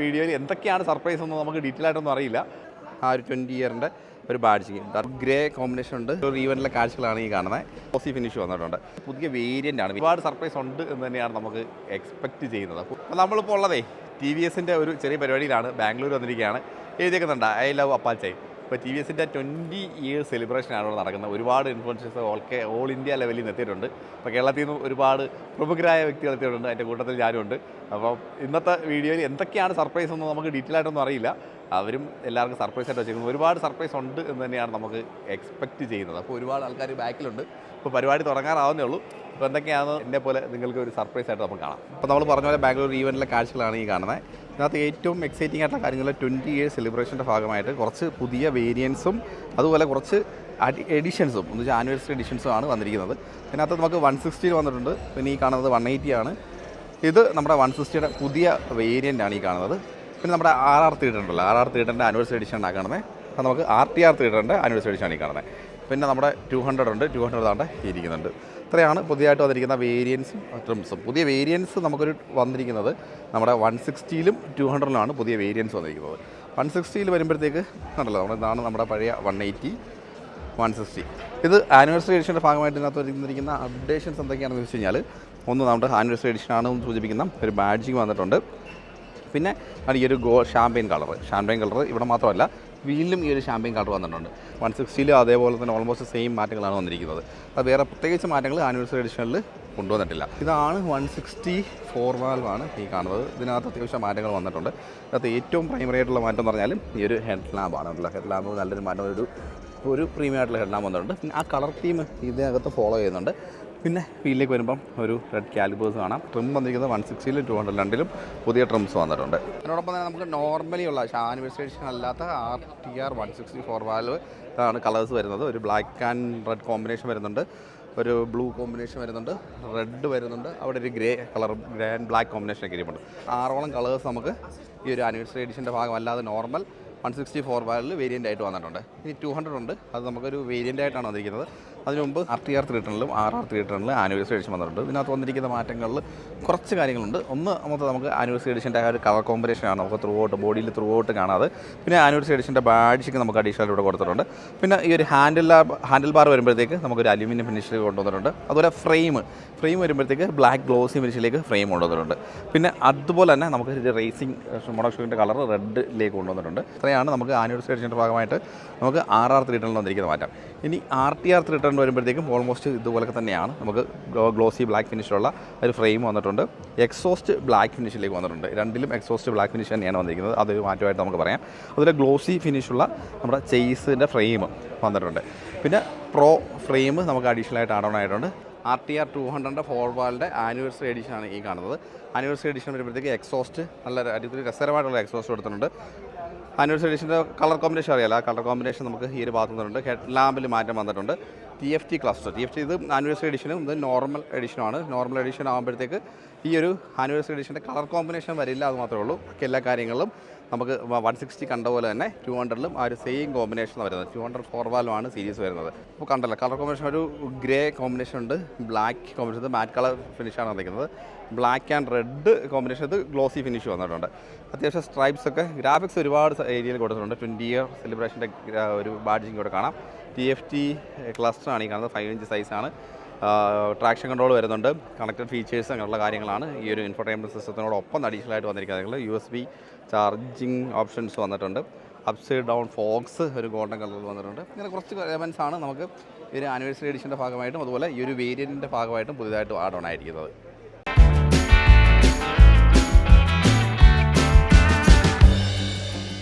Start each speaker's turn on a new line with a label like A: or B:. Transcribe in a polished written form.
A: വീഡിയോയിൽ എന്തൊക്കെയാണ് സർപ്രൈസ് എന്ന് നമുക്ക് ഡീറ്റെയിൽ ആയിട്ടൊന്നും അറിയില്ല. ആ ഒരു 20 ഇയറിൻ്റെ ഒരു ബാഡ്ജിങ് ഗ്രേ കോമ്പിനേഷൻ ഉണ്ട്. ഒരു ഈവനിലെ കാഴ്ചകളാണ് ഈ കാണുന്നത്. പോസി ഫിനിഷ് വന്നിട്ടുണ്ട്. പുതിയ വേരിയൻ്റ് ആണ്. ഒരുപാട് സർപ്രൈസ് ഉണ്ട് എന്ന് തന്നെയാണ് നമുക്ക് എക്സ്പെക്റ്റ് ചെയ്യുന്നത്. അപ്പോൾ നമ്മളിപ്പോൾ ഉള്ളതേ TVSൻ്റെ ഒരു ചെറിയ പരിപാടിയിലാണ്. ബാംഗ്ലൂർ വന്നിരിക്കുകയാണ്. എഴുതിയേക്കുന്നുണ്ട് ഐ ലവ് അപ്പാച്ചെ. ഇപ്പോൾ TVSൻ്റെ 20 ഇയേഴ്സ് സെലിബ്രേഷനാണ് ഇവിടെ നടക്കുന്നത്. ഒരുപാട് ഇൻഫ്ലുവൻസേഴ്സ് ഓൾ ഇന്ത്യ ലെവലിൽ നിന്ന് എത്തിയിട്ടുണ്ട്. ഇപ്പോൾ കേരളത്തിൽ നിന്ന് ഒരുപാട് പ്രമുഖരായ വ്യക്തികൾ എത്തിയിട്ടുണ്ട്. അതിൻ്റെ കൂട്ടത്തിൽ ഞാനുണ്ട്. അപ്പോൾ ഇന്നത്തെ വീഡിയോയിൽ എന്തൊക്കെയാണ് സർപ്രൈസ് എന്ന് നമുക്ക് ഡീറ്റെയിൽ ആയിട്ടൊന്നും അറിയില്ല. അവരും എല്ലാവർക്കും സർപ്രൈസ് ആയിട്ട് വെച്ചിരിക്കുന്നത്. ഒരുപാട് സർപ്രൈസ് ഉണ്ട് എന്ന് തന്നെയാണ് നമുക്ക് എക്സ്പെക്റ്റ് ചെയ്യുന്നത്. അപ്പോൾ ഒരുപാട് ആൾക്കാർ ബാക്കിലുണ്ട്. ഇപ്പോൾ പരിപാടി തുടങ്ങാറാവുന്നേ ഉള്ളൂ. അപ്പോൾ എന്തൊക്കെയാണെന്ന് എന്നെ പോലെ നിങ്ങൾക്ക് ഒരു സർപ്രൈസ് ആയിട്ട് നമുക്ക് കാണാം. അപ്പോൾ നമ്മൾ പറഞ്ഞ പോലെ ബാംഗ്ലൂർ ഈവനിലെ കാഴ്ചകളാണ് ഈ കാണുന്നത്. ഇതിനകത്ത് ഏറ്റവും എക്സൈറ്റിംഗ് ആയിട്ടുള്ള കാര്യങ്ങൾ 20 ഇയേഴ്സ് സെലിബ്രേഷൻ്റെ ഭാഗമായിട്ട് കുറച്ച് പുതിയ വേരിയൻസും അതുപോലെ കുറച്ച് എഡിഷൻസും എന്ന് വെച്ചാൽ ആനിവേഴ്സറി എഡിഷൻസും ആണ് വന്നിരിക്കുന്നത്. ഇതിനകത്ത് നമുക്ക് 160 വന്നിട്ടുണ്ട്. പിന്നെ ഈ കാണുന്നത് 180 ആണ്. ഇത് നമ്മുടെ 160യുടെ പുതിയ വേരിയൻ്റാണ് ഈ കാണുന്നത്. പിന്നെ നമ്മുടെ RR 300 ഉണ്ടല്ലോ, RR 300ൻ്റെ ആനിവേഴ്സറി എഡിഷൻ ആണ് കാണുന്നത്. അപ്പോൾ നമുക്ക് RTR 300ൻ്റെ ആനിവേഴ്സറി എഡിഷൻ ആണ് ഈ കാണുന്നത്. പിന്നെ നമ്മുടെ 200 ഉണ്ട്, 200 താണ്ട് ഇരിക്കുന്നുണ്ട്. ഇത്രയാണ് പുതിയതായിട്ട് വന്നിരിക്കുന്ന വേരിയൻസും ട്രിംസും. പുതിയ വേരിയൻസ് നമുക്കൊരു വന്നിരിക്കുന്നത് നമ്മുടെ 160ലും 200ലുമാണ് പുതിയ വേരിയൻസ് വന്നിരിക്കുന്നത്. 160ൽ വരുമ്പോഴത്തേക്ക് ഉണ്ടല്ലോ ഇതാണ് നമ്മുടെ പഴയ 180, 160. ഇത് ആനിവേഴ്സറി എഡിഷൻ്റെ ഭാഗമായിട്ട് ഇതിനകത്ത് വന്നിരിക്കുന്ന അപ്ഡേഷൻസ് എന്തൊക്കെയാണെന്ന് വെച്ച് കഴിഞ്ഞാൽ, ഒന്ന് നമ്മുടെ ആനിവേഴ്സറി എഡിഷനാണെന്ന് സൂചിപ്പിക്കുന്ന ഒരു ബാഡ്ജിങ് വന്നിട്ടുണ്ട്. പിന്നെ ഈ ഒരു ഷാമ്പെയിൻ കളർ ഇവിടെ മാത്രമല്ല വീലിലും ഈ ഒരു ഷാമ്പെയിൻ കളർ വന്നിട്ടുണ്ട്. 160ലും അതേപോലെ തന്നെ ഓൾമോസ്റ്റ് സെയിം മാറ്റങ്ങളാണ് വന്നിരിക്കുന്നത്. അത് വേറെ പ്രത്യേകിച്ച് മാറ്റങ്ങൾ ആനിവേഴ്സറി എഡിഷനിൽ കൊണ്ടുവന്നിട്ടില്ല. ഇതാണ് 164 വാൽവാണ് ഈ കാണുന്നത്. ഇതിനകത്ത് അത്യാവശ്യം മാറ്റങ്ങൾ വന്നിട്ടുണ്ട്. ഇതിനകത്ത് ഏറ്റവും പ്രൈമറി ആയിട്ടുള്ള മാറ്റം എന്ന് പറഞ്ഞാലും ഈ ഒരു ഹെഡ് ലാമ്പാണ്. ഹെഡ് ലാമ്പ് നല്ലൊരു മാറ്റം, ഒരു പ്രീമിയം ആയിട്ടുള്ള ഹെഡ് ലാമ്പ് വന്നിട്ടുണ്ട്. പിന്നെ ആ കളർ തീം ഇതിനകത്ത് ഫോളോ ചെയ്യുന്നുണ്ട്. പിന്നെ വീലിലേക്ക് വരുമ്പം ഒരു റെഡ് കാലിബേഴ്സ് കാണാം. ട്രിം വന്നിരിക്കുന്നത് 160ലും 200 രണ്ടിലും പുതിയ ട്രിംസ് വന്നിട്ടുണ്ട്. അതിനോടൊപ്പം തന്നെ നമുക്ക് നോർമലി ഉള്ള ആനിവേഴ്സറി എഡിഷൻ അല്ലാത്ത RTR 164 വാൽവ് ആണ് കളേഴ്സ് വരുന്നത്. ഒരു ബ്ലാക്ക് ആൻഡ് റെഡ് കോമ്പിനേഷൻ വരുന്നുണ്ട്, ഒരു ബ്ലൂ കോമ്പിനേഷൻ വരുന്നുണ്ട്, റെഡ് വരുന്നുണ്ട്, അവിടെ ഒരു ഗ്രേ ആൻഡ് ബ്ലാക്ക് കോമ്പിനേഷനൊക്കെ ഇരിപ്പുണ്ട്. 6ഓളം കളേഴ്സ് നമുക്ക് ഈ ഒരു ആനിവേഴ്സറി എഡിഷൻ്റെ ഭാഗമല്ലാതെ നോർമൽ 164 വാലിൽ വേരിയൻ്റ് ആയിട്ട് വന്നിട്ടുണ്ട്. ഇനി 200 ഉണ്ട്, അത് നമുക്കൊരു വേരിയൻ്റ് ആയിട്ടാണ് വന്നിരിക്കുന്നത്. അതിന് മുമ്പ് RTR 300ലും RR 300ലും ആനിവേഴ്സറി എഡിഷൻ വന്നിട്ടുണ്ട്. ഇതിനകത്ത് വന്നിരിക്കുന്ന മാറ്റങ്ങളിൽ കുറച്ച് കാര്യങ്ങളുണ്ട്. ഒന്ന് നമുക്ക് ആനിവേഴ്സറി എഡിഷൻ്റെ ആ ഒരു കളർ കോമ്പിനേഷനാണ് നമുക്ക് ബോഡിയിൽ ത്രൂ ഔട്ട് കാണാതെ. പിന്നെ ആനിവേഴ്സറി എഡിഷൻ്റെ ബാഡ്ജിക്ക് നമുക്ക് അഡീഷണൽ ഇവിടെ കൊടുത്തിട്ടുണ്ട്. പിന്നെ ഈ ഒരു ഹാൻഡിൽ ബാർ വരുമ്പോഴത്തേക്ക് നമുക്കൊരു അലുമിനിയം ഫിനിഷിൽ കൊണ്ടുവന്നിട്ടുണ്ട്. അതുപോലെ ഫ്രെയിം വരുമ്പോഴത്തേക്ക് ബ്ലാക്ക് ഗ്ലോസി ഫിനിഷിലേക്ക് ഫ്രെയിം കൊണ്ടുവന്നിട്ടുണ്ട്. പിന്നെ അതുപോലെ തന്നെ നമുക്ക് ഒരു റേസിംഗ് മോണോഷോക്കിൻ്റെ കളർ റെഡിലേക്ക് കൊണ്ടുവന്നിട്ടുണ്ട്. ഇത്രയാണ് നമുക്ക് ആനിവേഴ്സറി എഡിഷൻ്റെ ഭാഗമായിട്ട് നമുക്ക് RR 300 വന്നിരിക്കുന്ന മാറ്റം. ഇനി RTR 300 വരുമ്പോഴത്തേക്കും ഓൾമോസ്റ്റ് ഇതുപോലൊക്കെ തന്നെയാണ്. നമുക്ക് ഗ്ലോസി ബ്ലാക്ക് ഫിനിഷിലുള്ള ഒരു ഫ്രെയിം വന്നിട്ടുണ്ട്. എക്സോസ്റ്റ് ബ്ലാക്ക് ഫിനിഷിലേക്ക് വന്നിട്ടുണ്ട്. രണ്ടിലും എക്സോസ്റ്റ് ബ്ലാക്ക് ഫിനിഷ് തന്നെയാണ് വന്നിരിക്കുന്നത്. അതൊരു മാറ്റമായിട്ട് നമുക്ക് പറയാം. അതുപോലെ ഗ്ലോസി ഫിനിഷുള്ള നമ്മുടെ ചേസിൻ്റെ ഫ്രെയിം വന്നിട്ടുണ്ട്. പിന്നെ പ്രോ ഫ്രെയിം നമുക്ക് അഡീഷണൽ ആയിട്ട് ആഡ് ഓൺ ആയിട്ടുണ്ട്. RTR 200ൻ്റെ 4 വാലിൻ്റെ ആനിവേഴ്സറി എഡിഷനാണ് ഈ കാണുന്നത്. ആനിവേഴ്സറി എഡിഷൻ വരുമ്പോഴത്തേക്ക് എക്സോസ്റ്റ് നല്ല അടിപൊളി രസകരമായിട്ടുള്ള എക്സോസ്റ്റ് കൊടുത്തിട്ടുണ്ട്. ആനിവേഴ്സറി എഡിഷൻ്റെ കളർ കോമ്പിനേഷൻ അറിയാലോ, ആ കളർ കോമ്പിനേഷൻ നമുക്ക് ഈ ഒരു ഭാഗത്ത് നിന്നുണ്ട്. ഹെഡ് ലാമ്പിൽ മാറ്റം വന്നിട്ടുണ്ട്. TFT ക്ലസ്റ്റർ, TFT ഇത് ആനിവേഴ്സറി എഡിഷനും ഇത് നോർമൽ എഡിഷനുമാണ്. നോർമൽ എഡിഷൻ ആകുമ്പോഴത്തേക്ക് ഈ ഒരു ആനിവേഴ്സറി എഡിഷൻ്റെ കളർ കോമ്പിനേഷൻ വരില്ല, അത് മാത്രമേ ഉള്ളൂ. എല്ലാ കാര്യങ്ങളിലും നമുക്ക് 160 കണ്ട പോലെ തന്നെ 200ലും ആ ഒരു സെയിം കോമ്പിനേഷൻ വരുന്നത്. 204 വാൽവാണ് സീരീസ് വരുന്നത്. അപ്പോൾ കണ്ടല്ലോ കളർ കോമ്പിനേഷൻ ഒരു ഗ്രേ കോമ്പിനേഷൻ ഉണ്ട്, ബ്ലാക്ക് കോമ്പിനേഷൻ, ഇത് മാറ്റ് കളർ ഫിനിഷാണ് വന്നിരിക്കുന്നത്. ബ്ലാക്ക് ആൻഡ് റെഡ് കോമ്പിനേഷൻ, ഇത് ഗ്ലോസി ഫിനിഷ് വന്നിട്ടുണ്ട്. അത്യാവശ്യം സ്ട്രൈപ്സ് ഒക്കെ ഗ്രാഫിക്സ് ഒരുപാട് ഏരിയയിൽ കൊടുത്തിട്ടുണ്ട്. 20 ഇയർ സെലിബ്രേഷൻ്റെ ഒരു ബാഡ്ജിങ് ഇവിടെ കാണാം. TFT ക്ലസ്റ്ററാണ് ഈ കാണുന്നത്, 5 ഇഞ്ച് സൈസാണ്. ട്രാക്ഷൻ കൺട്രോൾ വരുന്നുണ്ട്, കണക്റ്റഡ് ഫീച്ചേഴ്സ് അങ്ങനെയുള്ള കാര്യങ്ങളാണ് ഈ ഒരു ഇൻഫോർടൈൻമെൻറ്റ് സിസ്റ്റത്തിനോടൊപ്പം അഡീഷണൽ ആയിട്ട് വന്നിരിക്കുന്നത്. USB ചാർജിങ് ഓപ്ഷൻസ് വന്നിട്ടുണ്ട്. അപ്സൈഡ് ഡൗൺ ഫോക്സ് ഒരു ഗോൾഡൻ കളറിൽ വന്നിട്ടുണ്ട്. ഇങ്ങനെ കുറച്ച് എലമെൻറ്റ്സാണ് നമുക്ക് ഈ ഒരു ആനിവേഴ്സറി എഡിഷൻ്റെ ഭാഗമായിട്ടും അതുപോലെ ഈ ഒരു വേരിയൻറ്റിൻ്റെ ഭാഗമായിട്ടും പുതിയതായിട്ട് ആഡ് ഓൺ ആയിരിക്കുന്നത്.